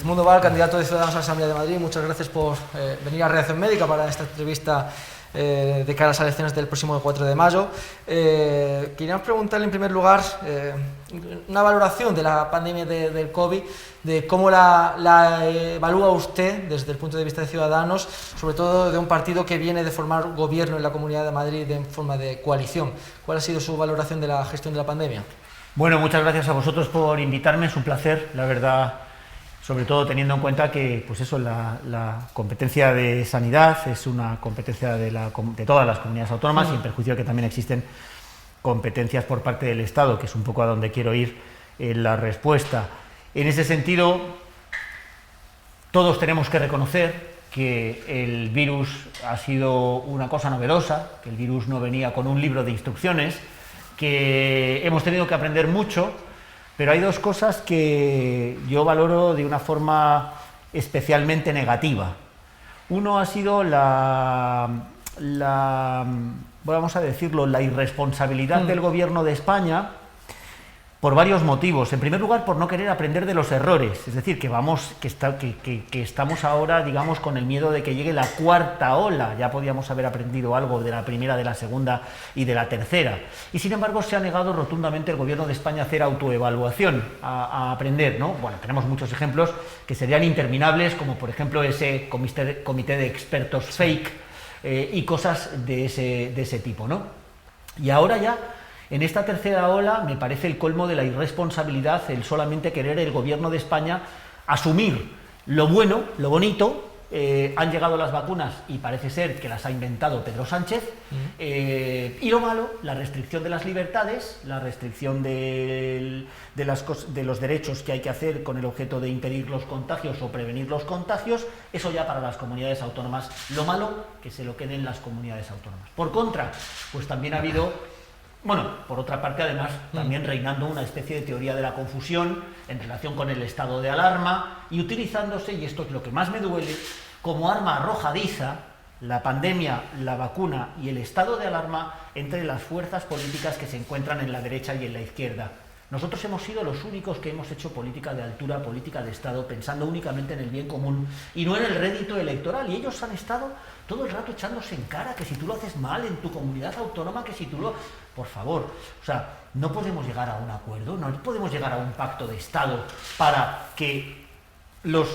Mundo Val, candidato de Ciudadanos a la Asamblea de Madrid, muchas gracias por venir a Reacción Médica para esta entrevista de cara a las elecciones del próximo 4 de mayo. Queríamos preguntarle en primer lugar una valoración de la pandemia del COVID, de cómo la evalúa usted desde el punto de vista de Ciudadanos, sobre todo de un partido que viene de formar gobierno en la Comunidad de Madrid en forma de coalición. ¿Cuál ha sido su valoración de la gestión de la pandemia? Bueno, muchas gracias a vosotros por invitarme, es un placer, la verdad, sobre todo teniendo en cuenta que pues eso, la competencia de sanidad es una competencia de todas las comunidades autónomas, sin perjuicio de que también existen competencias por parte del Estado, que es un poco a donde quiero ir en la respuesta. En ese sentido, todos tenemos que reconocer que el virus ha sido una cosa novedosa, que el virus no venía con un libro de instrucciones, que hemos tenido que aprender mucho, pero hay dos cosas que yo valoro de una forma especialmente negativa. Uno ha sido vamos a decirlo, la irresponsabilidad del Gobierno de España por varios motivos. En primer lugar, por no querer aprender de los errores, es decir, que estamos ahora, digamos, con el miedo de que llegue la cuarta ola. Ya podíamos haber aprendido algo de la primera, de la segunda y de la tercera. Y sin embargo se ha negado rotundamente el Gobierno de España a hacer autoevaluación, a aprender, ¿no? Bueno, tenemos muchos ejemplos que serían interminables, como por ejemplo ese comité de expertos fake y cosas de ese tipo, ¿no? Y ahora ya, en esta tercera ola, me parece el colmo de la irresponsabilidad el solamente querer el Gobierno de España asumir lo bueno, lo bonito. Han llegado las vacunas y parece ser que las ha inventado Pedro Sánchez, y lo malo, la restricción de las libertades, la restricción de los derechos que hay que hacer con el objeto de impedir los contagios o prevenir los contagios. Eso ya para las comunidades autónomas, lo malo, que se lo queden las comunidades autónomas. Por contra, pues también ha habido, bueno, por otra parte, además, también reinando una especie de teoría de la confusión en relación con el estado de alarma y utilizándose, y esto es lo que más me duele, como arma arrojadiza la pandemia, la vacuna y el estado de alarma entre las fuerzas políticas que se encuentran en la derecha y en la izquierda. Nosotros hemos sido los únicos que hemos hecho política de altura, política de Estado, pensando únicamente en el bien común y no en el rédito electoral. Y ellos han estado todo el rato echándose en cara que si tú lo haces mal en tu comunidad autónoma, que si tú lo... Por favor, o sea, no podemos llegar a un acuerdo, no podemos llegar a un pacto de Estado para que los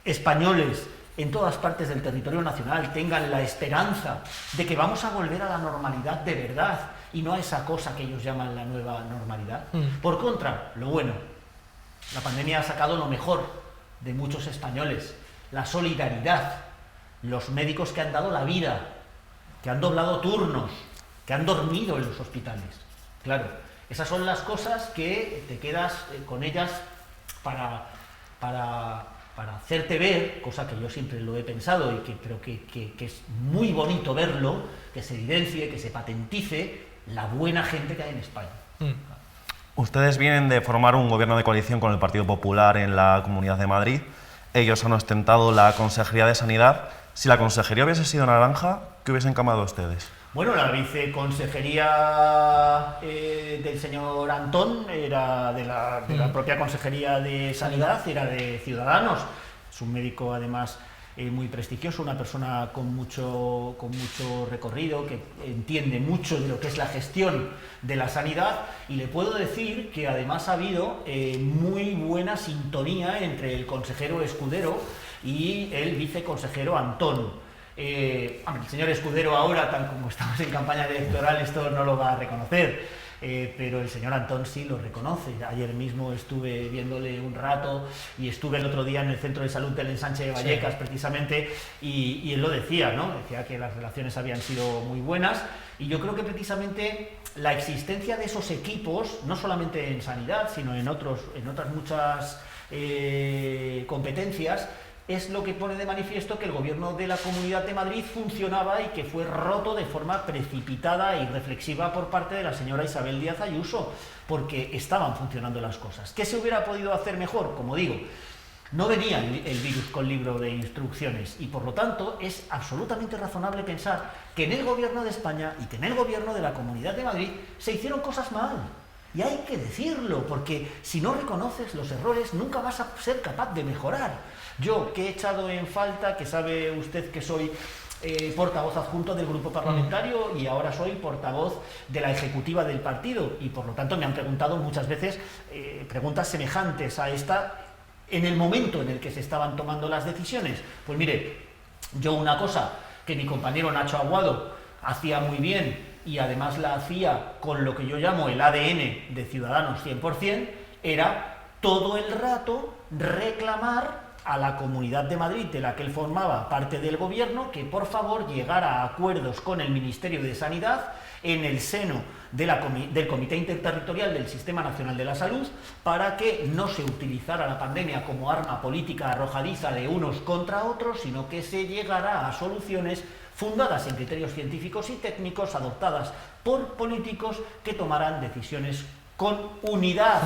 españoles en todas partes del territorio nacional tengan la esperanza de que vamos a volver a la normalidad de verdad y no a esa cosa que ellos llaman la nueva normalidad. Por contra, lo bueno, la pandemia ha sacado lo mejor de muchos españoles, la solidaridad, los médicos que han dado la vida, que han doblado turnos, que han dormido en los hospitales. Claro, esas son las cosas que te quedas con ellas para hacerte ver, cosa que yo siempre lo he pensado y que creo que es muy bonito verlo, que se evidencie, que se patentice la buena gente que hay en España. Ustedes vienen de formar un gobierno de coalición con el Partido Popular en la Comunidad de Madrid. Ellos han ostentado la Consejería de Sanidad. Si la consejería hubiese sido naranja, ¿qué hubiesen camado ustedes? Bueno, la viceconsejería del señor Antón era de la propia Consejería de Sanidad, era de Ciudadanos. Es un médico, además, muy prestigioso, una persona con mucho recorrido, que entiende mucho de lo que es la gestión de la sanidad, y le puedo decir que además ha habido muy buena sintonía entre el consejero Escudero y el viceconsejero Antón. El señor Escudero ahora, tal como estamos en campaña electoral, esto no lo va a reconocer, pero el señor Antón sí lo reconoce. Ayer mismo estuve viéndole un rato y estuve el otro día en el Centro de Salud del Ensanche de Vallecas, precisamente, y él lo decía, ¿no? Decía que las relaciones habían sido muy buenas, y yo creo que precisamente la existencia de esos equipos, no solamente en sanidad, sino en otras muchas competencias, es lo que pone de manifiesto que el Gobierno de la Comunidad de Madrid funcionaba y que fue roto de forma precipitada e irreflexiva por parte de la señora Isabel Díaz Ayuso, porque estaban funcionando las cosas. ¿Qué se hubiera podido hacer mejor? Como digo, no venía el virus con libro de instrucciones, y por lo tanto es absolutamente razonable pensar que en el Gobierno de España y que en el Gobierno de la Comunidad de Madrid se hicieron cosas mal. Y hay que decirlo, porque si no reconoces los errores, nunca vas a ser capaz de mejorar. Yo, que he echado en falta, que sabe usted que soy portavoz adjunto del grupo parlamentario y ahora soy portavoz de la ejecutiva del partido, y por lo tanto me han preguntado muchas veces preguntas semejantes a esta en el momento en el que se estaban tomando las decisiones. Pues mire, yo una cosa que mi compañero Nacho Aguado hacía muy bien, y además la hacía con lo que yo llamo el ADN de Ciudadanos 100%, era todo el rato reclamar a la Comunidad de Madrid, de la que él formaba parte del gobierno, que por favor llegara a acuerdos con el Ministerio de Sanidad en el seno del Comité Interterritorial del Sistema Nacional de la Salud, para que no se utilizara la pandemia como arma política arrojadiza de unos contra otros, sino que se llegara a soluciones fundadas en criterios científicos y técnicos, adoptadas por políticos que tomaran decisiones con unidad,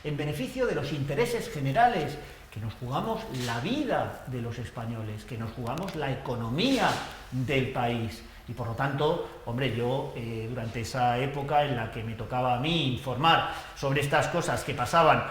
en beneficio de los intereses generales, que nos jugamos la vida de los españoles, que nos jugamos la economía del país. Y por lo tanto, hombre, yo durante esa época en la que me tocaba a mí informar sobre estas cosas que pasaban,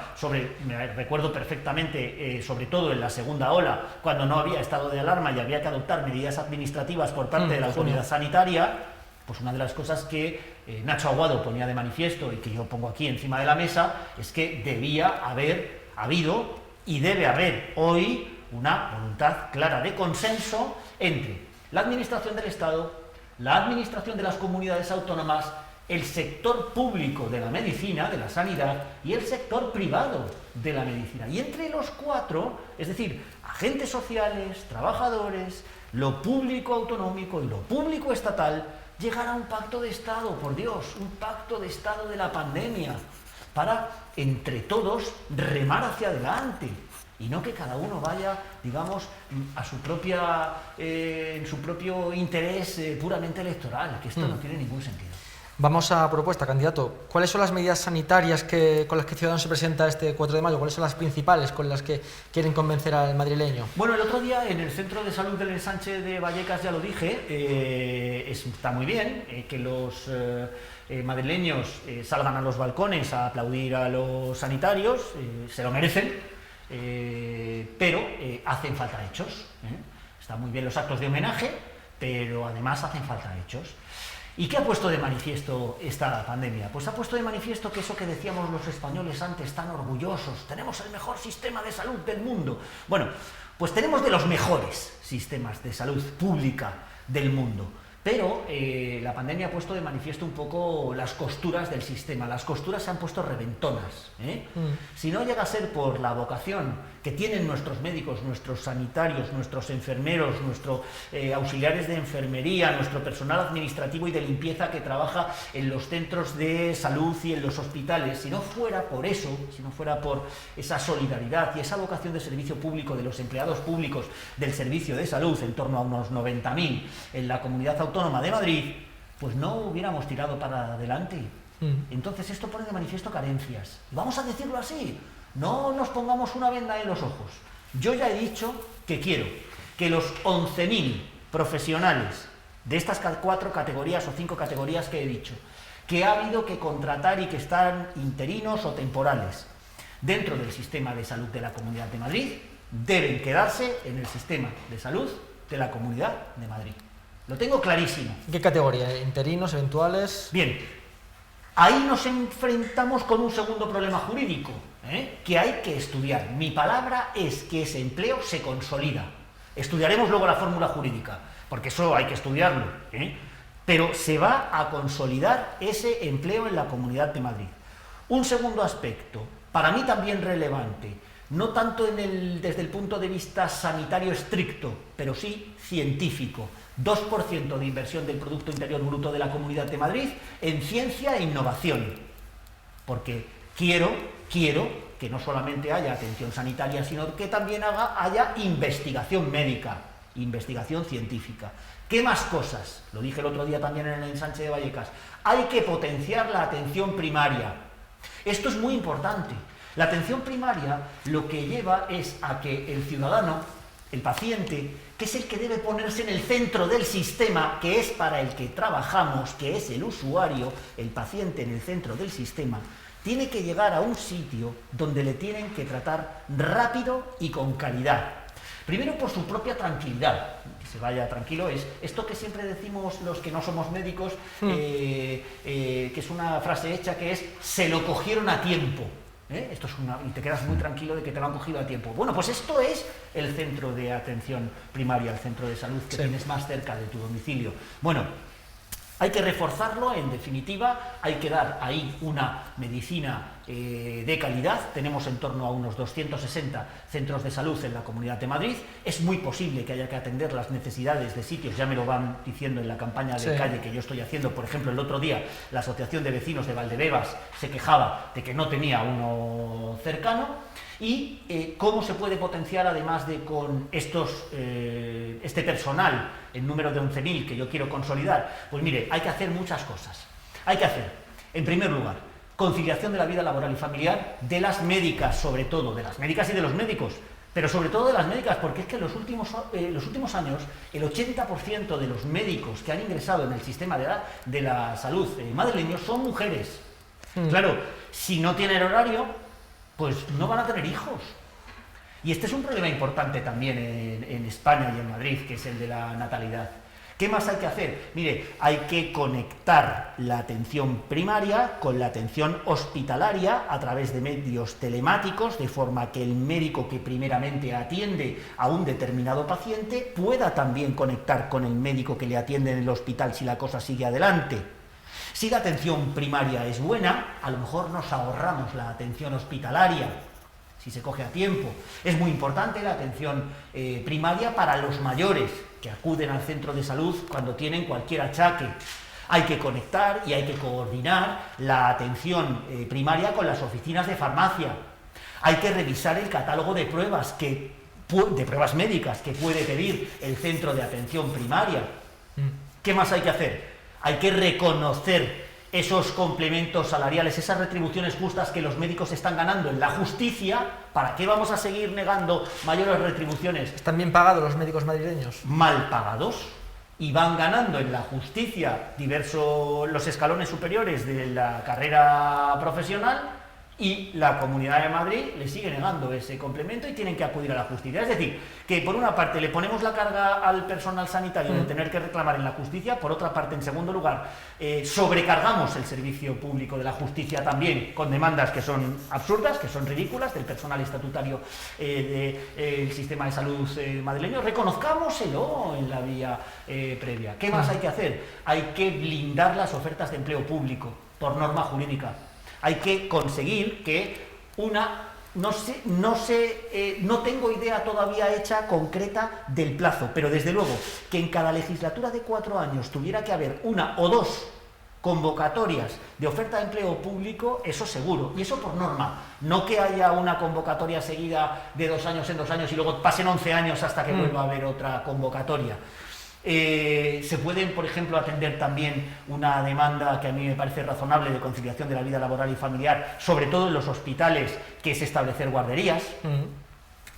me recuerdo perfectamente, sobre todo en la segunda ola, cuando no había estado de alarma y había que adoptar medidas administrativas por parte de la autoridad sanitaria, pues una de las cosas que Nacho Aguado ponía de manifiesto y que yo pongo aquí encima de la mesa es que debía haber habido y debe haber hoy una voluntad clara de consenso entre la Administración del Estado, la Administración de las comunidades autónomas, el sector público de la medicina, de la sanidad, y el sector privado de la medicina. Y entre los cuatro, es decir, agentes sociales, trabajadores, lo público autonómico y lo público estatal, llegar a un pacto de Estado, por Dios, un pacto de Estado de la pandemia, para, entre todos, remar hacia adelante, y no que cada uno vaya, digamos, a su propia, en su propio interés puramente electoral, que esto no tiene ningún sentido. Vamos a propuesta, candidato. ¿Cuáles son las medidas sanitarias con las que Ciudadanos se presenta este 4 de mayo? ¿Cuáles son las principales con las que quieren convencer al madrileño? Bueno, el otro día en el Centro de Salud del Ensanche de Vallecas, ya lo dije, está muy bien que los madrileños salgan a los balcones a aplaudir a los sanitarios, se lo merecen, pero hacen falta hechos. Están muy bien los actos de homenaje, pero además hacen falta hechos. ¿Y qué ha puesto de manifiesto esta pandemia? Pues ha puesto de manifiesto que eso que decíamos los españoles antes, tan orgullosos, tenemos el mejor sistema de salud del mundo. Bueno, pues tenemos de los mejores sistemas de salud pública del mundo. Pero la pandemia ha puesto de manifiesto un poco las costuras del sistema. Las costuras se han puesto reventonas. Si no llega a ser por la vocación que tienen nuestros médicos, nuestros sanitarios, nuestros enfermeros, nuestros auxiliares de enfermería, nuestro personal administrativo y de limpieza que trabaja en los centros de salud y en los hospitales, si no fuera por eso, si no fuera por esa solidaridad y esa vocación de servicio público de los empleados públicos del servicio de salud, en torno a unos 90.000 en la Comunidad Autónoma de Madrid, pues no hubiéramos tirado para adelante. Entonces esto pone de manifiesto carencias. Y vamos a decirlo así, no nos pongamos una venda en los ojos. Yo ya he dicho que quiero que los 11.000 profesionales de estas 4 categorías o 5 categorías que he dicho, que ha habido que contratar y que están interinos o temporales dentro del sistema de salud de la Comunidad de Madrid, deben quedarse en el sistema de salud de la Comunidad de Madrid. Lo tengo clarísimo. ¿Qué categoría? ¿Interinos, eventuales? Bien, ahí nos enfrentamos con un segundo problema jurídico, que hay que estudiar. Mi palabra es que ese empleo se consolida. Estudiaremos luego la fórmula jurídica, porque eso hay que estudiarlo, pero se va a consolidar ese empleo en la Comunidad de Madrid. Un segundo aspecto, para mí también relevante, no tanto desde el punto de vista sanitario estricto, pero sí científico. 2% de inversión del Producto Interior Bruto de la Comunidad de Madrid en ciencia e innovación. Porque quiero que no solamente haya atención sanitaria, sino que también haya investigación médica, investigación científica. ¿Qué más cosas? Lo dije el otro día también en el Ensanche de Vallecas. Hay que potenciar la atención primaria. Esto es muy importante. La atención primaria lo que lleva es a que el ciudadano el paciente, que es el que debe ponerse en el centro del sistema, que es para el que trabajamos, que es el usuario, el paciente en el centro del sistema, tiene que llegar a un sitio donde le tienen que tratar rápido y con calidad. Primero por su propia tranquilidad, que se vaya tranquilo, es esto que siempre decimos los que no somos médicos, que es una frase hecha que es, se lo cogieron a tiempo. Esto es y te quedas muy tranquilo de que te lo han cogido a tiempo. Bueno, pues esto es el centro de atención primaria, el centro de salud que tienes más cerca de tu domicilio. Bueno, hay que reforzarlo, en definitiva, hay que dar ahí una medicina de calidad. Tenemos en torno a unos 260 centros de salud en la Comunidad de Madrid. Es muy posible que haya que atender las necesidades de sitios, ya me lo van diciendo en la campaña de calle que yo estoy haciendo. Por ejemplo, el otro día la Asociación de Vecinos de Valdebebas se quejaba de que no tenía uno cercano. Y cómo se puede potenciar, además de con este personal, el número de 11.000 que yo quiero consolidar. Pues mire, hay que hacer muchas cosas. Hay que hacer, en primer lugar, conciliación de la vida laboral y familiar de las médicas, sobre todo, de las médicas y de los médicos, pero sobre todo de las médicas, porque es que en los últimos años el 80% de los médicos que han ingresado en el sistema de la salud madrileño son mujeres. Claro, si no tienen horario, pues no van a tener hijos. Y este es un problema importante también en España y en Madrid, que es el de la natalidad. ¿Qué más hay que hacer? Mire, hay que conectar la atención primaria con la atención hospitalaria a través de medios telemáticos, de forma que el médico que primeramente atiende a un determinado paciente pueda también conectar con el médico que le atiende en el hospital si la cosa sigue adelante. Si la atención primaria es buena, a lo mejor nos ahorramos la atención hospitalaria, si se coge a tiempo. Es muy importante la atención primaria para los mayores, que acuden al centro de salud cuando tienen cualquier achaque. Hay que conectar y hay que coordinar la atención primaria con las oficinas de farmacia. Hay que revisar el catálogo de pruebas médicas que puede pedir el centro de atención primaria. ¿Qué más hay que hacer? Hay que reconocer esos complementos salariales, esas retribuciones justas que los médicos están ganando en la justicia. ¿Para qué vamos a seguir negando mayores retribuciones? ¿Están bien pagados los médicos madrileños? Mal pagados, y van ganando en la justicia los escalones superiores de la carrera profesional, y la Comunidad de Madrid le sigue negando ese complemento y tienen que acudir a la justicia. Es decir, que por una parte le ponemos la carga al personal sanitario de tener que reclamar en la justicia, por otra parte, en segundo lugar, sobrecargamos el servicio público de la justicia también con demandas que son absurdas, que son ridículas, del personal estatutario del sistema de salud madrileño. Reconozcámoselo en la vía previa. ¿Qué más hay que hacer? Hay que blindar las ofertas de empleo público por norma jurídica. Hay que conseguir que no tengo idea todavía hecha concreta del plazo, pero desde luego que en cada legislatura de 4 años tuviera que haber 1 o 2 convocatorias de oferta de empleo público, eso seguro, y eso por norma, no que haya una convocatoria seguida de 2 años en 2 años y luego pasen 11 años hasta que vuelva a haber otra convocatoria. Se pueden, por ejemplo, atender también una demanda que a mí me parece razonable de conciliación de la vida laboral y familiar, sobre todo en los hospitales, que es establecer guarderías.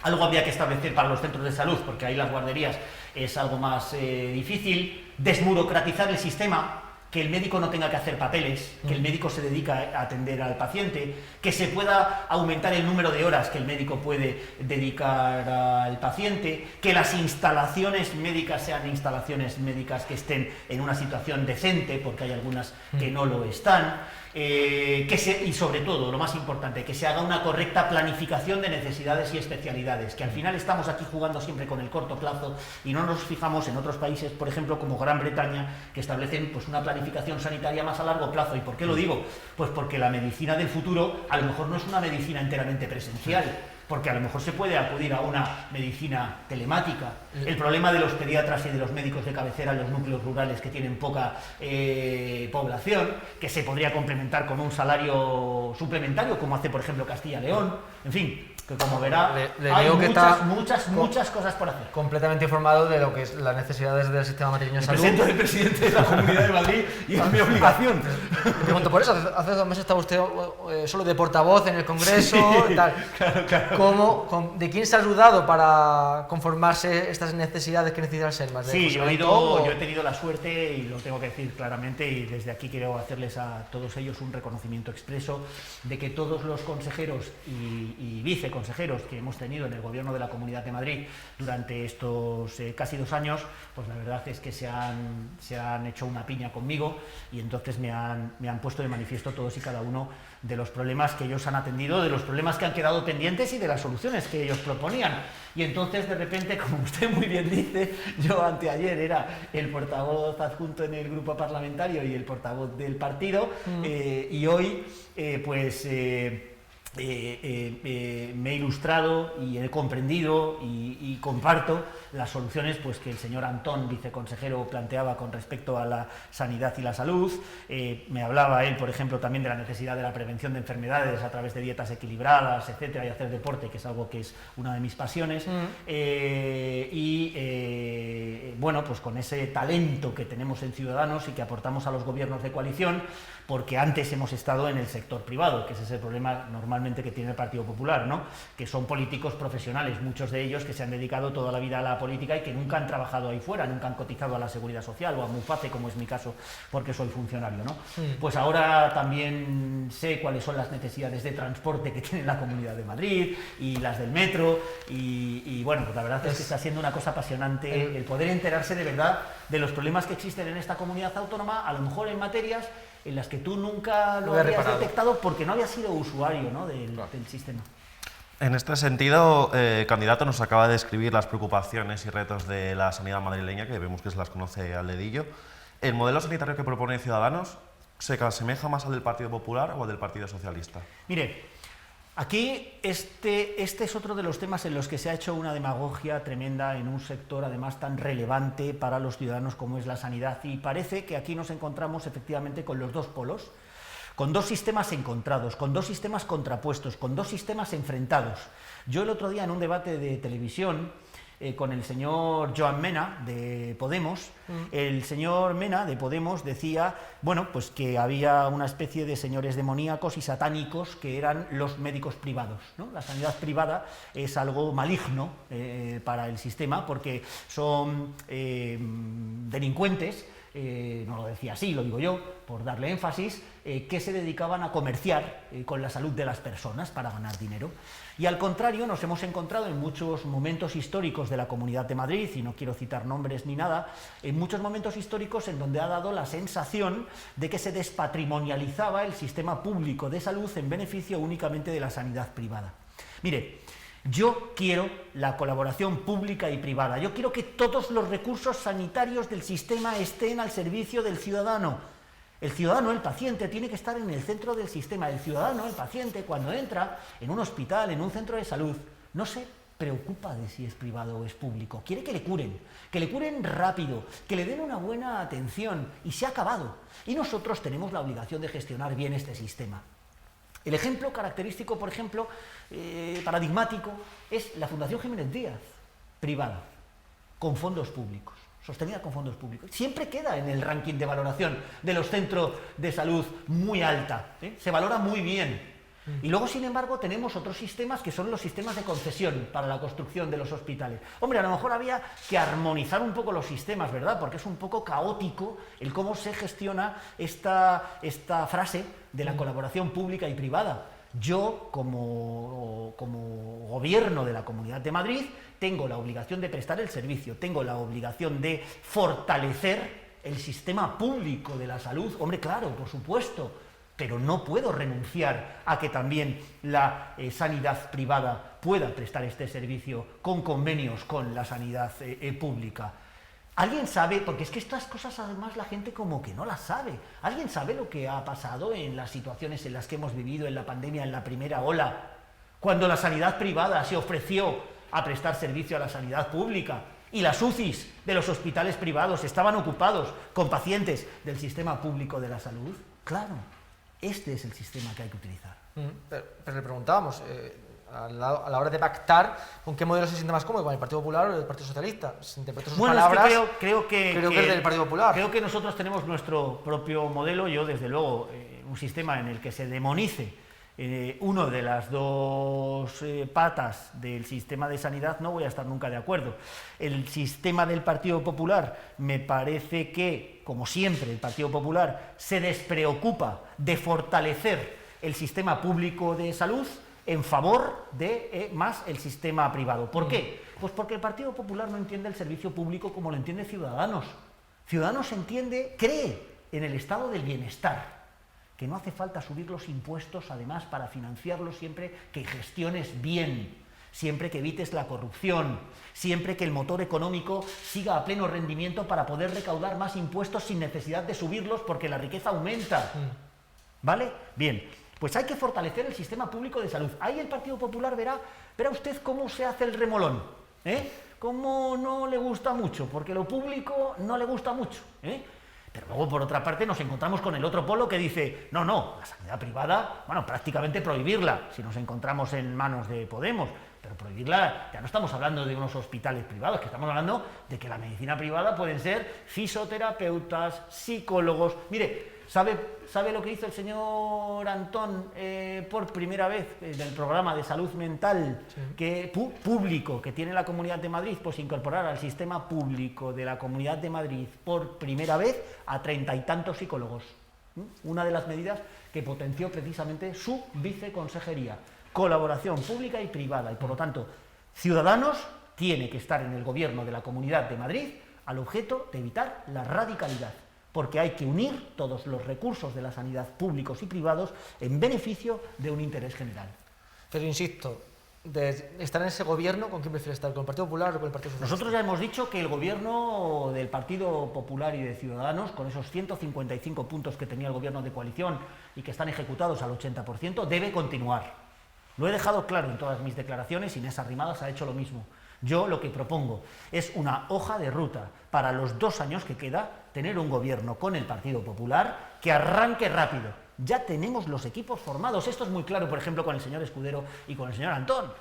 Algo habría que establecer para los centros de salud, porque ahí las guarderías es algo más difícil. Desburocratizar el sistema, que el médico no tenga que hacer papeles, que el médico se dedica a atender al paciente, que se pueda aumentar el número de horas que el médico puede dedicar al paciente, que las instalaciones médicas sean instalaciones médicas que estén en una situación decente, porque hay algunas que no lo están, y sobre todo, lo más importante, que se haga una correcta planificación de necesidades y especialidades, que al final estamos aquí jugando siempre con el corto plazo y no nos fijamos en otros países, por ejemplo, como Gran Bretaña, que establecen pues una planificación sanitaria más a largo plazo. ¿Y por qué lo digo? Pues porque la medicina del futuro a lo mejor no es una medicina enteramente presencial, porque a lo mejor se puede acudir a una medicina telemática. El problema de los pediatras y de los médicos de cabecera en los núcleos rurales, que tienen poca población, que se podría complementar con un salario suplementario, como hace, por ejemplo, Castilla y León. En fin, que como verá, le hay veo que muchas cosas por hacer. Completamente informado de lo que es las necesidades del sistema madrileño de salud. Presento al presidente de la Comunidad de Madrid y es mi obligación. Le pregunto por eso, hace 2 meses estaba usted solo de portavoz en el Congreso, Sí, tal. claro. ¿De quién se ha ayudado para conformarse estas necesidades que necesita el SELMAS? Sí, yo he tenido la suerte, y lo tengo que decir claramente, y desde aquí quiero hacerles a todos ellos un reconocimiento expreso de que todos los consejeros y viceconsejeros que hemos tenido en el Gobierno de la Comunidad de Madrid durante estos casi 2 años, pues la verdad es que se han hecho una piña conmigo, y entonces me han puesto de manifiesto todos y cada uno de los problemas que ellos han atendido, de los problemas que han quedado pendientes y de las soluciones que ellos proponían. Y entonces, de repente, como usted muy bien dice, yo anteayer era el portavoz adjunto en el grupo parlamentario y el portavoz del partido, y hoy me he ilustrado y he comprendido y comparto las soluciones pues, que el señor Antón, viceconsejero, planteaba con respecto a la sanidad y la salud. Me hablaba él, por ejemplo, también de la necesidad de la prevención de enfermedades a través de dietas equilibradas, etcétera, y hacer deporte, que es algo que es una de mis pasiones. Bueno, pues con ese talento que tenemos en Ciudadanos y que aportamos a los gobiernos de coalición, porque antes hemos estado en el sector privado, que ese es el problema normalmente que tiene el Partido Popular, ¿no? Que son políticos profesionales, muchos de ellos que se han dedicado toda la vida a la política y que nunca han trabajado ahí fuera, nunca han cotizado a la Seguridad Social o a Muface, como es mi caso, porque soy funcionario, ¿no? Pues ahora también sé cuáles son las necesidades de transporte que tiene la Comunidad de Madrid y las del metro, y bueno, pues la verdad es que está siendo una cosa apasionante el poder enterarse de verdad de los problemas que existen en esta comunidad autónoma, a lo mejor en materias en las que tú nunca lo habías detectado porque no habías sido usuario, ¿no? del sistema. En este sentido, candidato, nos acaba de describir las preocupaciones y retos de la sanidad madrileña, que vemos que se las conoce al dedillo. ¿El modelo sanitario que propone Ciudadanos se asemeja más al del Partido Popular o al del Partido Socialista? Mire, aquí este es otro de los temas en los que se ha hecho una demagogia tremenda en un sector además tan relevante para los ciudadanos como es la sanidad, y parece que aquí nos encontramos efectivamente con los dos polos, con dos sistemas encontrados, con dos sistemas contrapuestos, con dos sistemas enfrentados. Yo el otro día en un debate de televisión con el señor Joan Mena de Podemos, el señor Mena de Podemos decía, bueno, pues que había una especie de señores demoníacos y satánicos que eran los médicos privados, ¿no? La sanidad privada es algo maligno para el sistema porque son delincuentes, no lo decía así, lo digo yo, por darle énfasis, que se dedicaban a comerciar con la salud de las personas para ganar dinero. Y al contrario, nos hemos encontrado en muchos momentos históricos de la Comunidad de Madrid, y no quiero citar nombres ni nada, en muchos momentos históricos en donde ha dado la sensación de que se despatrimonializaba el sistema público de salud en beneficio únicamente de la sanidad privada. Mire, yo quiero la colaboración pública y privada, yo quiero que todos los recursos sanitarios del sistema estén al servicio del ciudadano. El ciudadano, el paciente, tiene que estar en el centro del sistema. El ciudadano, el paciente, cuando entra en un hospital, en un centro de salud, no se preocupa de si es privado o es público. Quiere que le curen rápido, que le den una buena atención, y se ha acabado. Y nosotros tenemos la obligación de gestionar bien este sistema. El ejemplo característico, por ejemplo, paradigmático, es la Fundación Jiménez Díaz, privada, con fondos públicos, sostenida con fondos públicos. Siempre queda en el ranking de valoración de los centros de salud muy alta, se valora muy bien. Y luego, sin embargo, tenemos otros sistemas que son los sistemas de concesión para la construcción de los hospitales. Hombre, a lo mejor había que armonizar un poco los sistemas, ¿verdad? Porque es un poco caótico el cómo se gestiona esta frase de la colaboración pública y privada. Yo, como gobierno de la Comunidad de Madrid, tengo la obligación de prestar el servicio, tengo la obligación de fortalecer el sistema público de la salud. Hombre, claro, por supuesto, pero no puedo renunciar a que también la sanidad privada pueda prestar este servicio con convenios con la sanidad pública. ¿Alguien sabe? Porque es que estas cosas además la gente como que no las sabe. ¿Alguien sabe lo que ha pasado en las situaciones en las que hemos vivido en la pandemia, en la primera ola, cuando la sanidad privada se ofreció a prestar servicio a la sanidad pública y las UCIs de los hospitales privados estaban ocupados con pacientes del sistema público de la salud? Claro, este es el sistema que hay que utilizar. Pero le preguntábamos, a la hora de pactar con qué modelo se siente más cómodo, con el Partido Popular o el Partido Socialista. Si interpreto sus palabras, es que creo que es del Partido Popular. Creo que nosotros tenemos nuestro propio modelo. Yo, desde luego, un sistema en el que se demonice uno de las dos patas del sistema de sanidad, no voy a estar nunca de acuerdo. El sistema del Partido Popular, me parece que, como siempre, el Partido Popular se despreocupa de fortalecer el sistema público de salud en favor de más el sistema privado. ¿Por qué? Pues porque el Partido Popular no entiende el servicio público como lo entiende Ciudadanos. Ciudadanos cree en el estado del bienestar, que no hace falta subir los impuestos, además, para financiarlos siempre que gestiones bien, siempre que evites la corrupción, siempre que el motor económico siga a pleno rendimiento para poder recaudar más impuestos sin necesidad de subirlos porque la riqueza aumenta. ¿Vale? Bien, pues hay que fortalecer el sistema público de salud. Ahí el Partido Popular verá usted cómo se hace el remolón, cómo no le gusta mucho, porque lo público no le gusta mucho, Pero luego, por otra parte, nos encontramos con el otro polo que dice, no, la sanidad privada, bueno, prácticamente prohibirla, si nos encontramos en manos de Podemos, pero prohibirla, ya no estamos hablando de unos hospitales privados, que estamos hablando de que la medicina privada pueden ser fisioterapeutas, psicólogos. Mire, ¿sabe lo que hizo el señor Antón por primera vez en el programa de salud mental público que tiene la Comunidad de Madrid? Pues incorporar al sistema público de la Comunidad de Madrid por primera vez a 30 y tantos psicólogos. Una de las medidas que potenció precisamente su viceconsejería. Colaboración pública y privada, y por lo tanto, Ciudadanos tiene que estar en el gobierno de la Comunidad de Madrid al objeto de evitar la radicalidad, porque hay que unir todos los recursos de la sanidad públicos y privados en beneficio de un interés general. Pero insisto, de estar en ese gobierno, ¿con quién prefiere estar? ¿Con el Partido Popular o con el Partido Socialista? Nosotros ya hemos dicho que el gobierno del Partido Popular y de Ciudadanos, con esos 155 puntos que tenía el gobierno de coalición y que están ejecutados al 80%, debe continuar. Lo he dejado claro en todas mis declaraciones, Inés Arrimadas ha hecho lo mismo. Yo lo que propongo es una hoja de ruta para los 2 años que queda, tener un gobierno con el Partido Popular que arranque rápido. Ya tenemos los equipos formados. Esto es muy claro, por ejemplo, con el señor Escudero y con el señor Antón.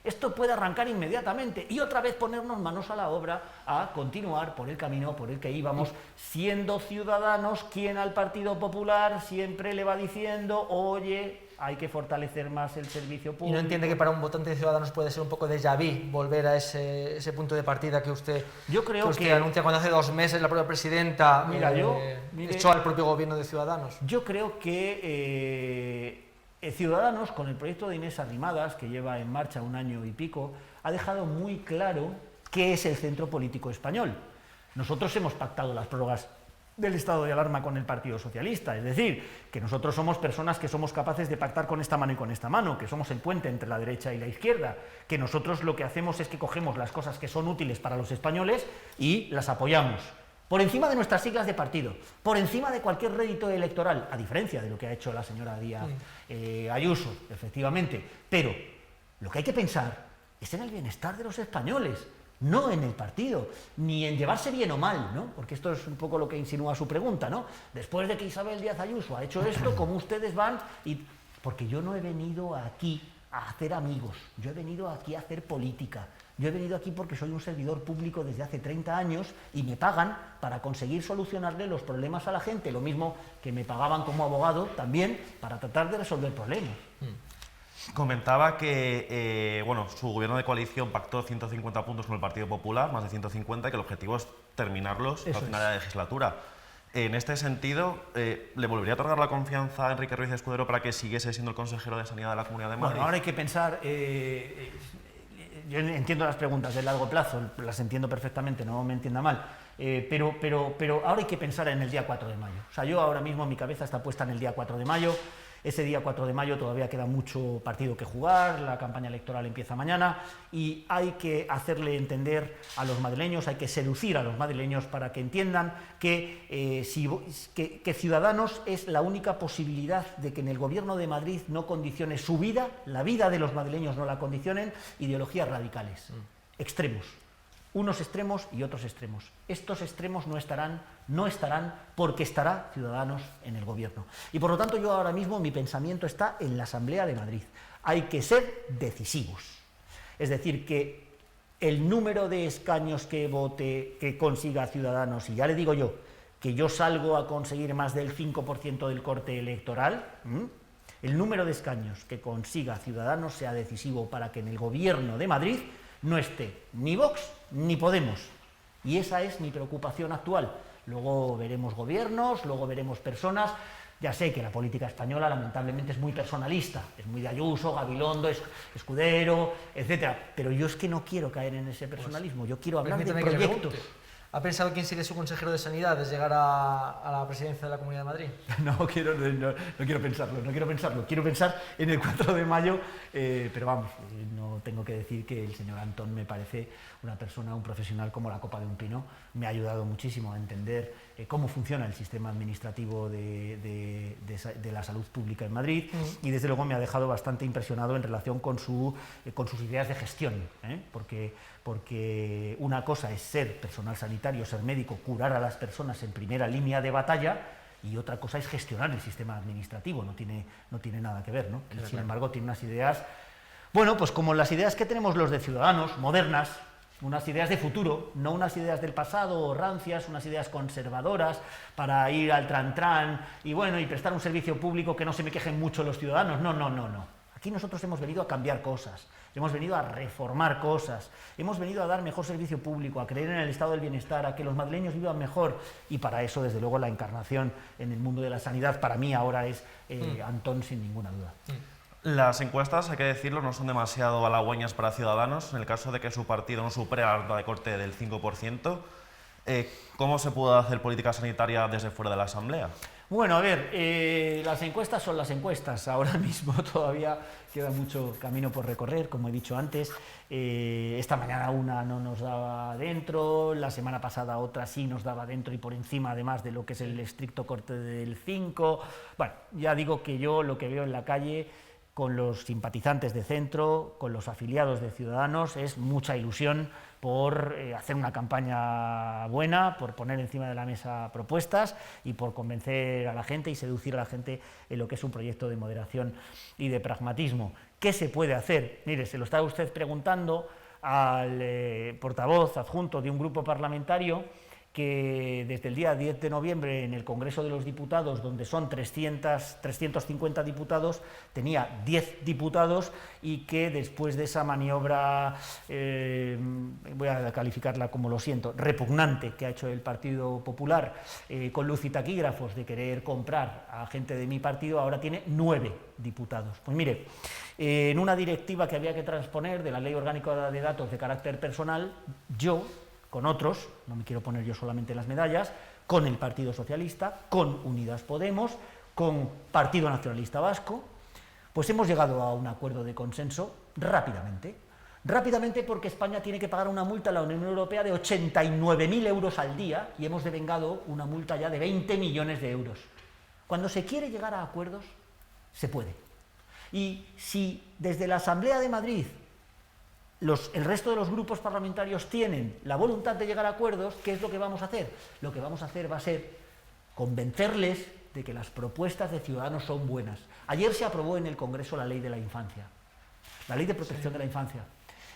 Esto puede arrancar inmediatamente y otra vez ponernos manos a la obra a continuar por el camino por el que íbamos, siendo Ciudadanos quien al Partido Popular siempre le va diciendo, oye, hay que fortalecer más el servicio público. ¿Y no entiende que para un votante de Ciudadanos puede ser un poco déjà vu volver a ese punto de partida que usted, anuncia cuando hace 2 meses la propia presidenta echó al propio gobierno de Ciudadanos? Yo creo que Ciudadanos, con el proyecto de Inés Arrimadas, que lleva en marcha 1 año y pico, ha dejado muy claro qué es el centro político español. Nosotros hemos pactado las prórrogas del estado de alarma con el Partido Socialista, es decir, que nosotros somos personas que somos capaces de pactar con esta mano y con esta mano, que somos el puente entre la derecha y la izquierda, que nosotros lo que hacemos es que cogemos las cosas que son útiles para los españoles y las apoyamos. Por encima de nuestras siglas de partido, por encima de cualquier rédito electoral, a diferencia de lo que ha hecho la señora Díaz Ayuso, efectivamente. Pero lo que hay que pensar es en el bienestar de los españoles, no en el partido, ni en llevarse bien o mal, ¿no? Porque esto es un poco lo que insinúa su pregunta, ¿no? Después de que Isabel Díaz Ayuso ha hecho esto, ¿cómo ustedes van? Porque yo no he venido aquí a hacer amigos, yo he venido aquí a hacer política. Yo he venido aquí porque soy un servidor público desde hace 30 años y me pagan para conseguir solucionarle los problemas a la gente, lo mismo que me pagaban como abogado también para tratar de resolver problemas. Comentaba que su gobierno de coalición pactó 150 puntos con el Partido Popular, más de 150, y que el objetivo es terminarlos al final de la legislatura. En este sentido, ¿le volvería a otorgar la confianza a Enrique Ruiz Escudero para que siguiese siendo el consejero de Sanidad de la Comunidad de Madrid? Bueno, ahora hay que pensar... yo entiendo las preguntas de largo plazo, las entiendo perfectamente, no me entienda mal, pero ahora hay que pensar en el día 4 de mayo. O sea, yo ahora mismo mi cabeza está puesta en el día 4 de mayo. Ese día 4 de mayo todavía queda mucho partido que jugar, la campaña electoral empieza mañana y hay que hacerle entender a los madrileños, hay que seducir a los madrileños para que entiendan que Ciudadanos es la única posibilidad de que en el gobierno de Madrid no condicione su vida, la vida de los madrileños no la condicionen ideologías radicales, extremos. unos extremos y otros extremos. Estos extremos no estarán porque estará Ciudadanos en el gobierno. Y por lo tanto yo ahora mismo mi pensamiento está en la Asamblea de Madrid. Hay que ser decisivos. Es decir, que el número de escaños que consiga Ciudadanos, y ya le digo yo, que yo salgo a conseguir más del 5% del corte electoral, el número de escaños que consiga Ciudadanos sea decisivo para que en el gobierno de Madrid no esté ni Vox ni Podemos. Y esa es mi preocupación actual. Luego veremos gobiernos, luego veremos personas. Ya sé que la política española lamentablemente es muy personalista, es muy de Ayuso, Gabilondo, Escudero, etcétera. Pero yo es que no quiero caer en ese personalismo, yo quiero hablar de proyectos. ¿Ha pensado quién sería su consejero de Sanidad desde llegar a la presidencia de la Comunidad de Madrid? No quiero pensarlo. Quiero pensar en el 4 de mayo, pero vamos, no tengo que decir que el señor Antón me parece una persona, un profesional como la copa de un pino. Me ha ayudado muchísimo a entender cómo funciona el sistema administrativo de la salud pública en Madrid y desde luego me ha dejado bastante impresionado en relación con sus ideas de gestión, porque una cosa es ser personal sanitario, ser médico, curar a las personas en primera línea de batalla, y otra cosa es gestionar el sistema administrativo, no tiene nada que ver, ¿no? Claro, sin embargo, tiene unas ideas, bueno, pues como las ideas que tenemos los de Ciudadanos, modernas, unas ideas de futuro, no unas ideas del pasado, rancias, unas ideas conservadoras para ir al tran-tran y bueno, y prestar un servicio público que no se me quejen mucho los ciudadanos. No. Aquí nosotros hemos venido a cambiar cosas, hemos venido a reformar cosas, hemos venido a dar mejor servicio público, a creer en el estado del bienestar, a que los madrileños vivan mejor, y para eso, desde luego, la encarnación en el mundo de la sanidad, para mí ahora es Antón, sin ninguna duda. Las encuestas, hay que decirlo, no son demasiado halagüeñas para Ciudadanos. En el caso de que su partido no supere la nota de corte del 5%, ¿cómo se puede hacer política sanitaria desde fuera de la Asamblea? Bueno, a ver, las encuestas son las encuestas. Ahora mismo todavía queda mucho camino por recorrer, como he dicho antes. Esta mañana una no nos daba dentro, la semana pasada otra sí nos daba dentro y por encima, además de lo que es el estricto corte del 5. Bueno, ya digo que yo lo que veo en la calle con los simpatizantes de Centro, con los afiliados de Ciudadanos, es mucha ilusión por hacer una campaña buena, por poner encima de la mesa propuestas y por convencer a la gente y seducir a la gente en lo que es un proyecto de moderación y de pragmatismo. ¿Qué se puede hacer? Mire, se lo está usted preguntando al portavoz adjunto de un grupo parlamentario que desde el día 10 de noviembre en el Congreso de los Diputados, donde son 350 diputados, tenía 10 diputados y que después de esa maniobra, voy a calificarla como lo siento, repugnante que ha hecho el Partido Popular con luz y taquígrafos de querer comprar a gente de mi partido, ahora tiene 9 diputados. Pues mire, en una directiva que había que transponer de la Ley Orgánica de Datos de carácter personal, yo, con otros, no me quiero poner yo solamente las medallas, con el Partido Socialista, con Unidas Podemos, con Partido Nacionalista Vasco, pues hemos llegado a un acuerdo de consenso rápidamente porque España tiene que pagar una multa a la Unión Europea de 89.000 euros al día y hemos devengado una multa ya de 20 millones de euros. Cuando se quiere llegar a acuerdos, se puede. Y si desde la Asamblea de Madrid el resto de los grupos parlamentarios tienen la voluntad de llegar a acuerdos, ¿qué es lo que vamos a hacer? Lo que vamos a hacer va a ser convencerles de que las propuestas de Ciudadanos son buenas. Ayer se aprobó en el Congreso la Ley de la Infancia, la Ley de Protección de la Infancia.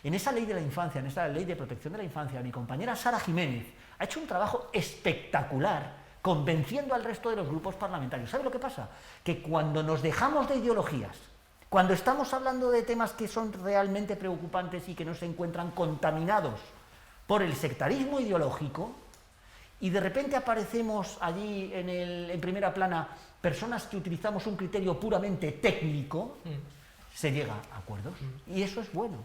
En esa Ley de la Infancia, en esa Ley de Protección de la Infancia, mi compañera Sara Jiménez ha hecho un trabajo espectacular convenciendo al resto de los grupos parlamentarios. ¿Sabe lo que pasa? Que cuando nos dejamos de ideologías, cuando estamos hablando de temas que son realmente preocupantes y que no se encuentran contaminados por el sectarismo ideológico, y de repente aparecemos allí en primera plana personas que utilizamos un criterio puramente técnico, se llega a acuerdos. Y eso es bueno.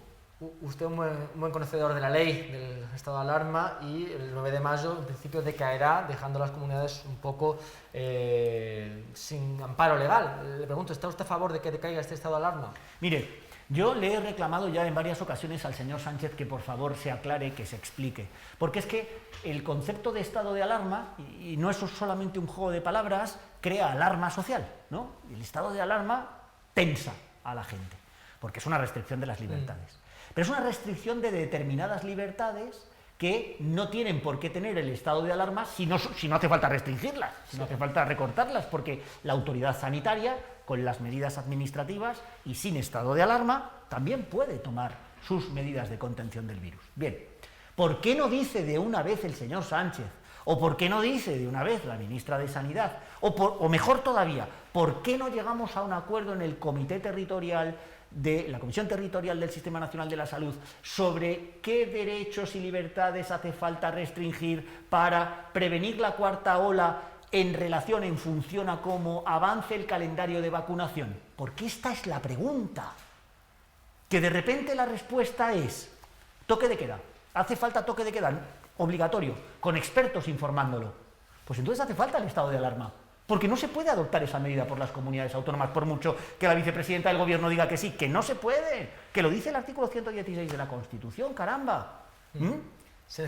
Usted es un buen conocedor de la ley del estado de alarma y el 9 de mayo en principio decaerá dejando a las comunidades un poco sin amparo legal. Le pregunto, ¿está usted a favor de que decaiga este estado de alarma? Mire, yo le he reclamado ya en varias ocasiones al señor Sánchez que por favor se aclare, que se explique, porque es que el concepto de estado de alarma, y no es solamente un juego de palabras, crea alarma social, ¿no? El estado de alarma tensa a la gente, porque es una restricción de las libertades. Pero es una restricción de determinadas libertades que no tienen por qué tener el estado de alarma si no hace falta restringirlas, si no hace falta recortarlas, porque la autoridad sanitaria, con las medidas administrativas y sin estado de alarma, también puede tomar sus medidas de contención del virus. Bien, ¿por qué no dice de una vez el señor Sánchez? ¿O por qué no dice de una vez la ministra de Sanidad? O mejor todavía, ¿por qué no llegamos a un acuerdo en el Comité Territorial de la Comisión Territorial del Sistema Nacional de la Salud sobre qué derechos y libertades hace falta restringir para prevenir la cuarta ola en función a cómo avance el calendario de vacunación? Porque esta es la pregunta. Que de repente la respuesta es toque de queda. Hace falta toque de queda obligatorio, con expertos informándolo. Pues entonces hace falta el estado de alarma. Porque no se puede adoptar esa medida por las comunidades autónomas, por mucho que la vicepresidenta del gobierno diga que sí, que no se puede, que lo dice el artículo 116 de la Constitución, caramba.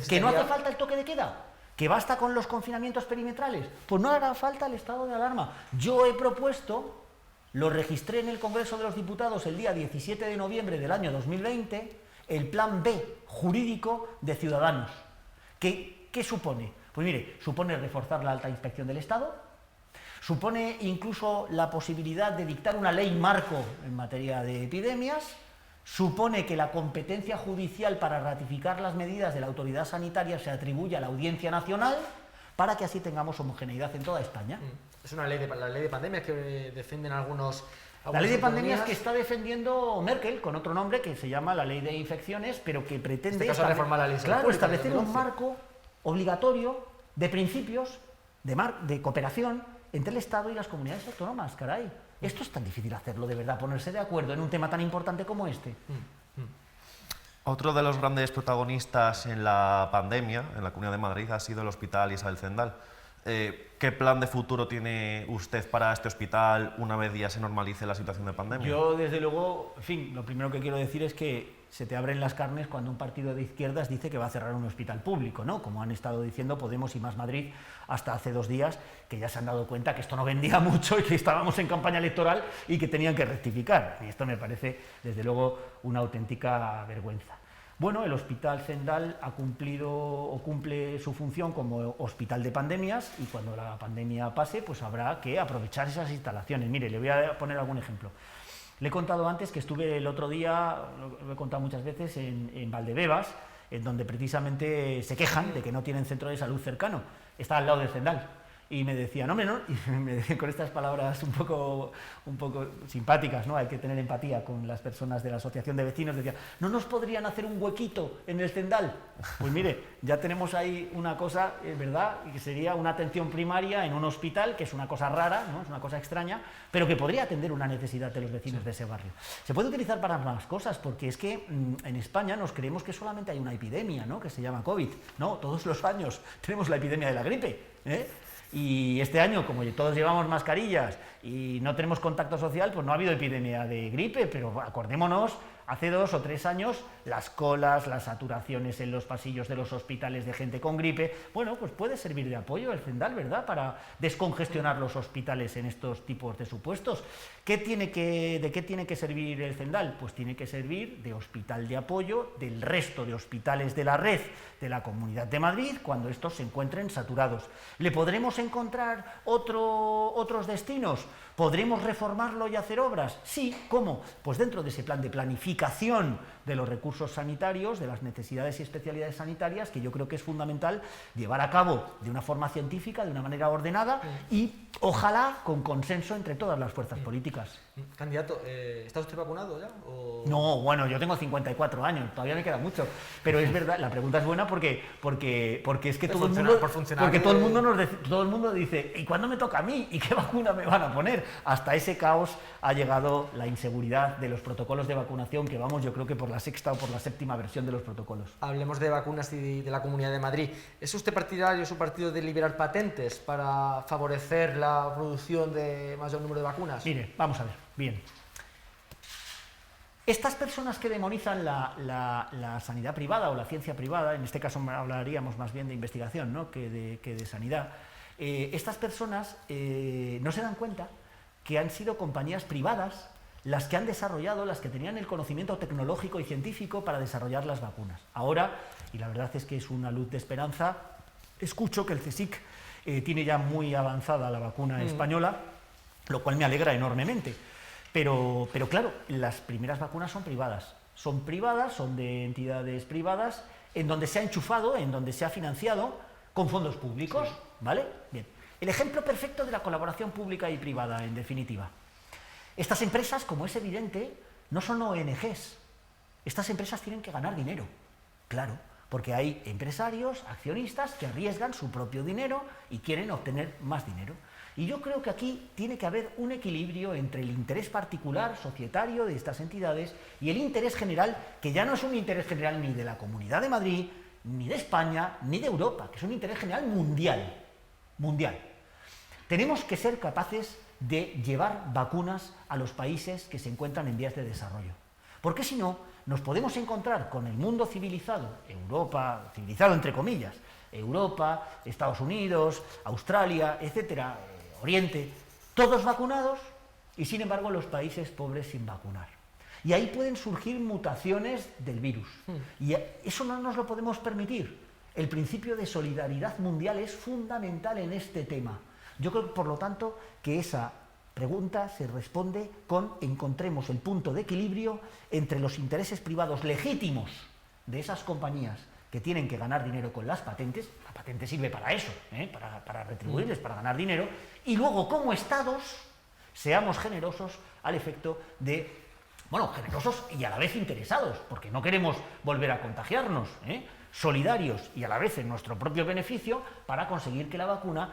Que no hace falta el toque de queda, que basta con los confinamientos perimetrales, pues no hará falta el estado de alarma. Yo he propuesto, lo registré en el Congreso de los Diputados el día 17 de noviembre del año 2020, el plan B jurídico de Ciudadanos. ¿Qué supone? Pues mire, supone reforzar la alta inspección del Estado, supone incluso la posibilidad de dictar una ley marco en materia de epidemias, supone que la competencia judicial para ratificar las medidas de la autoridad sanitaria se atribuye a la Audiencia Nacional para que así tengamos homogeneidad en toda España. Es una ley la ley de pandemia que defienden algunos. La ley de pandemias que está defendiendo Merkel, con otro nombre, que se llama la ley de infecciones, pero que pretende reformar la ley establecer un marco obligatorio de principios de cooperación entre el Estado y las comunidades autónomas, caray. Esto es tan difícil hacerlo, de verdad, ponerse de acuerdo en un tema tan importante como este. Otro de los grandes protagonistas en la pandemia, en la Comunidad de Madrid, ha sido el Hospital Isabel Zendal. ¿Qué plan de futuro tiene usted para este hospital una vez ya se normalice la situación de pandemia? Yo, desde luego, en fin, lo primero que quiero decir es que se te abren las carnes cuando un partido de izquierdas dice que va a cerrar un hospital público, ¿no? Como han estado diciendo Podemos y Más Madrid hasta hace 2 días, que ya se han dado cuenta que esto no vendía mucho y que estábamos en campaña electoral y que tenían que rectificar. Y esto me parece, desde luego, una auténtica vergüenza. Bueno, el Hospital Zendal ha cumplido o cumple su función como hospital de pandemias y cuando la pandemia pase, pues habrá que aprovechar esas instalaciones. Mire, le voy a poner algún ejemplo. Le he contado antes que estuve el otro día, lo he contado muchas veces, en Valdebebas, en donde precisamente se quejan de que no tienen centro de salud cercano. Está al lado del Zendal. Y me decían, hombre, ¿no? Y me decían con estas palabras un poco simpáticas, ¿no? Hay que tener empatía con las personas de la asociación de vecinos. Decían, ¿no nos podrían hacer un huequito en el Zendal? Pues mire, ya tenemos ahí una cosa, ¿verdad? Y que sería una atención primaria en un hospital, que es una cosa rara, ¿no? Es una cosa extraña, pero que podría atender una necesidad de los vecinos de ese barrio. Se puede utilizar para más cosas, porque es que en España nos creemos que solamente hay una epidemia, ¿no? Que se llama COVID. No, todos los años tenemos la epidemia de la gripe, ¿eh? Y este año, como todos llevamos mascarillas y no tenemos contacto social, pues no ha habido epidemia de gripe, pero acordémonos, hace 2 o 3 años, las colas, las saturaciones en los pasillos de los hospitales de gente con gripe, bueno, pues puede servir de apoyo el Zendal, ¿verdad?, para descongestionar los hospitales en estos tipos de supuestos. ¿De qué tiene que servir el Zendal? Pues tiene que servir de hospital de apoyo del resto de hospitales de la red de la Comunidad de Madrid cuando estos se encuentren saturados. ¿Le podremos encontrar otros destinos? ¿Podremos reformarlo y hacer obras? Sí, ¿cómo? Pues dentro de ese plan de planificación de los recursos sanitarios, de las necesidades y especialidades sanitarias, que yo creo que es fundamental llevar a cabo de una forma científica, de una manera ordenada y ojalá con consenso entre todas las fuerzas políticas. Candidato, ¿está usted vacunado ya? ¿O? No, bueno, yo tengo 54 años, todavía me queda mucho, pero es verdad, la pregunta es buena porque es que todo el mundo dice, ¿y cuándo me toca a mí? ¿Y qué vacuna me van a poner? Hasta ese caos ha llegado la inseguridad de los protocolos de vacunación, que vamos, yo creo que por la 6ª o por la 7ª versión de los protocolos. Hablemos de vacunas y de la Comunidad de Madrid. ¿Es usted partidario, su partido, de liberar patentes para favorecer la producción de mayor número de vacunas? Mire, vamos a ver, bien. Estas personas que demonizan la sanidad privada o la ciencia privada, en este caso hablaríamos más bien de investigación, ¿no?, que de sanidad, estas personas no se dan cuenta que han sido compañías privadas las que han desarrollado, las que tenían el conocimiento tecnológico y científico para desarrollar las vacunas. Ahora, y la verdad es que es una luz de esperanza, escucho que el CSIC tiene ya muy avanzada la vacuna española, lo cual me alegra enormemente. Pero claro, las primeras vacunas son privadas, son de entidades privadas, en donde se ha enchufado, en donde se ha financiado con fondos públicos, ¿vale? Bien. El ejemplo perfecto de la colaboración pública y privada, en definitiva. Estas empresas, como es evidente, no son ONGs. Estas empresas tienen que ganar dinero, claro, porque hay empresarios, accionistas, que arriesgan su propio dinero y quieren obtener más dinero. Y yo creo que aquí tiene que haber un equilibrio entre el interés particular, societario de estas entidades y el interés general, que ya no es un interés general ni de la Comunidad de Madrid, ni de España, ni de Europa, que es un interés general mundial. Mundial. Tenemos que ser capaces de llevar vacunas a los países que se encuentran en vías de desarrollo. Porque si no, nos podemos encontrar con el mundo civilizado, Europa, civilizado entre comillas, Europa, Estados Unidos, Australia, etcétera, Oriente, todos vacunados y sin embargo los países pobres sin vacunar. Y ahí pueden surgir mutaciones del virus. Y eso no nos lo podemos permitir. El principio de solidaridad mundial es fundamental en este tema. Yo creo, por lo tanto, que esa pregunta se responde con encontremos el punto de equilibrio entre los intereses privados legítimos de esas compañías que tienen que ganar dinero con las patentes. La patente sirve para eso, para retribuirles, para ganar dinero, y luego como Estados seamos generosos al efecto de, generosos y a la vez interesados, porque no queremos volver a contagiarnos, solidarios y a la vez en nuestro propio beneficio para conseguir que la vacuna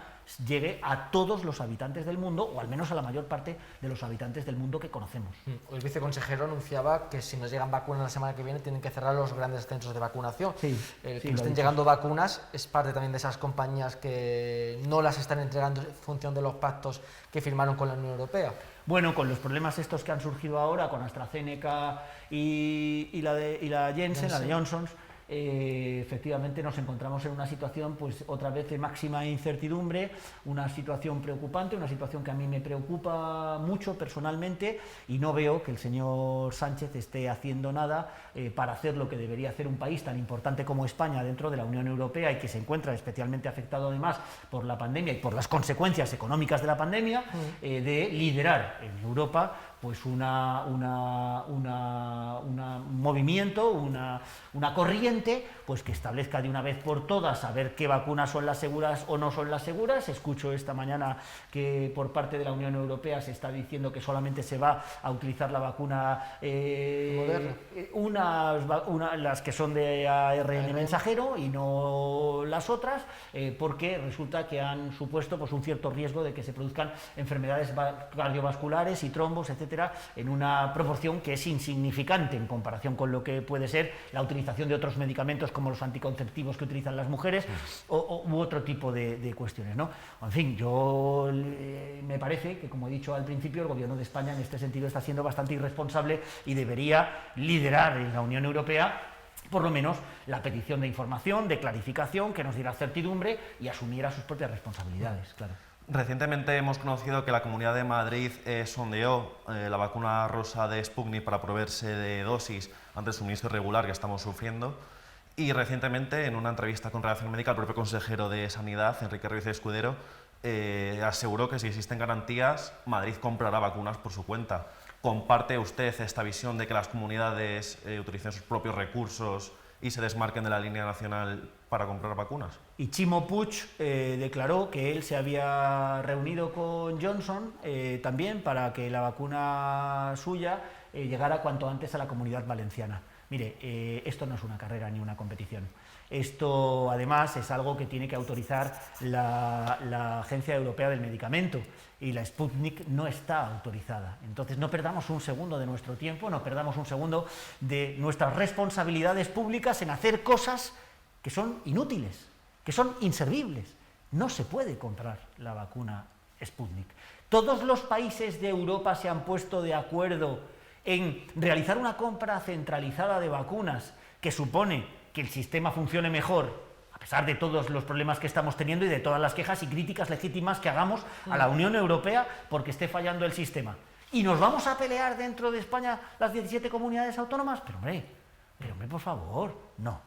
llegue a todos los habitantes del mundo, o al menos a la mayor parte de los habitantes del mundo que conocemos. El viceconsejero anunciaba que si nos llegan vacunas la semana que viene tienen que cerrar los grandes centros de vacunación. Que no estén llegando vacunas es parte también de esas compañías que no las están entregando en función de los pactos que firmaron con la Unión Europea. Bueno, con los problemas estos que han surgido ahora con AstraZeneca y la Janssen, la de Johnson, efectivamente nos encontramos en una situación, pues otra vez de máxima incertidumbre, una situación preocupante, una situación que a mí me preocupa mucho personalmente, y no veo que el señor Sánchez esté haciendo nada para hacer lo que debería hacer un país tan importante como España dentro de la Unión Europea, y que se encuentra especialmente afectado además por la pandemia y por las consecuencias económicas de la pandemia, de liderar en Europa pues un movimiento, una corriente, pues que establezca de una vez por todas a ver qué vacunas son las seguras o no son las seguras. Escucho esta mañana que por parte de la Unión Europea se está diciendo que solamente se va a utilizar la vacuna Moderna, las que son de ARN mensajero y no las otras, porque resulta que han supuesto pues un cierto riesgo de que se produzcan enfermedades cardiovasculares y trombos, etcétera, en una proporción que es insignificante en comparación con lo que puede ser la utilización de otros medicamentos como los anticonceptivos que utilizan las mujeres u otro tipo de cuestiones, ¿no? En fin, me parece que, como he dicho al principio, el gobierno de España en este sentido está siendo bastante irresponsable y debería liderar en la Unión Europea por lo menos la petición de información, de clarificación, que nos diera certidumbre y asumiera sus propias responsabilidades, claro. Recientemente hemos conocido que la Comunidad de Madrid sondeó la vacuna rusa de Sputnik para proveerse de dosis ante el suministro irregular que estamos sufriendo, y recientemente en una entrevista con Redacción Médica el propio consejero de Sanidad, Enrique Ruiz Escudero, aseguró que si existen garantías, Madrid comprará vacunas por su cuenta. ¿Comparte usted esta visión de que las comunidades utilicen sus propios recursos y se desmarquen de la línea nacional para comprar vacunas? Y Chimo Puig declaró que él se había reunido con Johnson también para que la vacuna suya llegara cuanto antes a la Comunidad Valenciana. Mire, esto no es una carrera ni una competición. Esto, además, es algo que tiene que autorizar la Agencia Europea del Medicamento, y la Sputnik no está autorizada. Entonces, no perdamos un segundo de nuestro tiempo, no perdamos un segundo de nuestras responsabilidades públicas en hacer cosas que son inútiles, que son inservibles. No se puede comprar la vacuna Sputnik. Todos los países de Europa se han puesto de acuerdo en realizar una compra centralizada de vacunas que supone que el sistema funcione mejor, a pesar de todos los problemas que estamos teniendo y de todas las quejas y críticas legítimas que hagamos a la Unión Europea porque esté fallando el sistema. ¿Y nos vamos a pelear dentro de España las 17 comunidades autónomas? Pero hombre, por favor, no.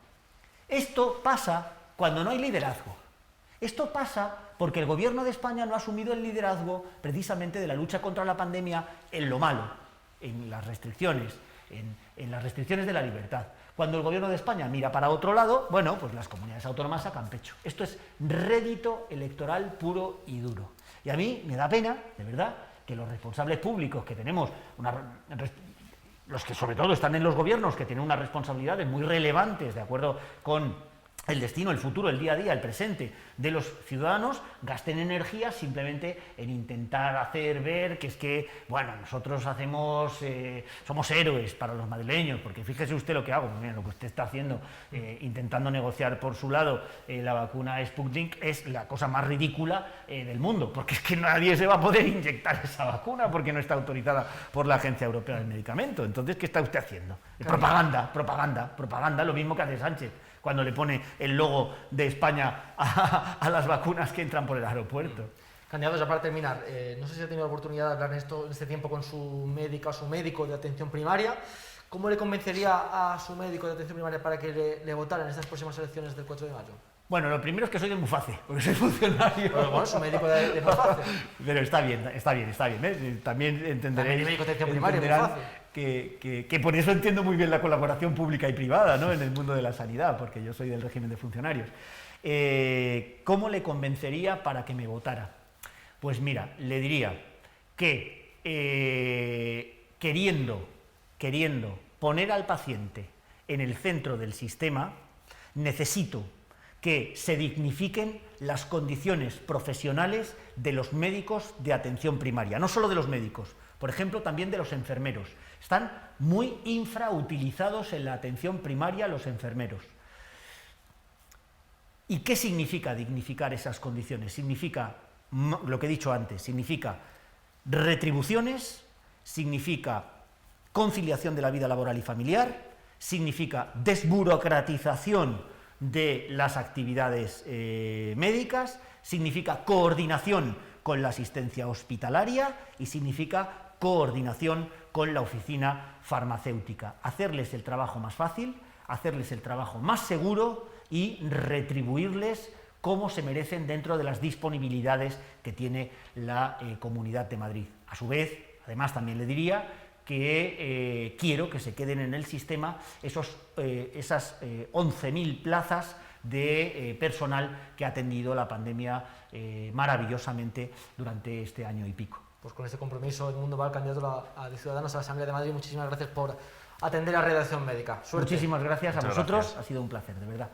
Esto pasa cuando no hay liderazgo. Esto pasa porque el gobierno de España no ha asumido el liderazgo precisamente de la lucha contra la pandemia en lo malo, en las restricciones, en las restricciones de la libertad. Cuando el gobierno de España mira para otro lado, bueno, pues las comunidades autónomas sacan pecho. Esto es rédito electoral puro y duro. Y a mí me da pena, de verdad, que los responsables públicos que tenemos los que sobre todo están en los gobiernos, que tienen unas responsabilidades muy relevantes de acuerdo con el destino, el futuro, el día a día, el presente de los ciudadanos, gasten energía simplemente en intentar hacer ver que es que, bueno, nosotros somos héroes para los madrileños, porque fíjese usted lo que hago, mira, lo que usted está haciendo, intentando negociar por su lado la vacuna Sputnik, es la cosa más ridícula del mundo, porque es que nadie se va a poder inyectar esa vacuna porque no está autorizada por la Agencia Europea del Medicamento. Entonces, ¿qué está usted haciendo? Propaganda, lo mismo que hace Sánchez cuando le pone el logo de España a las vacunas que entran por el aeropuerto. Candidato, ya para terminar, no sé si ha tenido la oportunidad de hablar en este tiempo con su médica o su médico de atención primaria. ¿Cómo le convencería a su médico de atención primaria para que le votara en estas próximas elecciones del 4 de mayo? Bueno, lo primero es que soy de Muface, porque soy funcionario. Bueno, su médico de Muface. Pero está bien. También entenderéis, mi médico de atención primaria, que por eso entiendo muy bien la colaboración pública y privada, ¿no?, en el mundo de la sanidad, porque yo soy del régimen de funcionarios. ¿Cómo le convencería para que me votara? Pues mira, le diría que queriendo poner al paciente en el centro del sistema, necesito que se dignifiquen las condiciones profesionales de los médicos de atención primaria, no solo de los médicos, por ejemplo, también de los enfermeros. Están muy infrautilizados en la atención primaria los enfermeros. ¿Y qué significa dignificar esas condiciones? Significa, lo que he dicho antes, significa retribuciones, significa conciliación de la vida laboral y familiar, significa desburocratización de las actividades médicas, significa coordinación con la asistencia hospitalaria y significa coordinación con la oficina farmacéutica. Hacerles el trabajo más fácil, hacerles el trabajo más seguro y retribuirles como se merecen dentro de las disponibilidades que tiene la Comunidad de Madrid. A su vez, además, también le diría que quiero que se queden en el sistema esas 11.000 plazas de personal que ha atendido la pandemia maravillosamente durante este año y pico. Pues con este compromiso, Edmundo Val, candidato de Ciudadanos a la Asamblea de Madrid, muchísimas gracias por atender a Redacción Médica. Suerte. Muchísimas gracias a vosotros, gracias. Ha sido un placer, de verdad.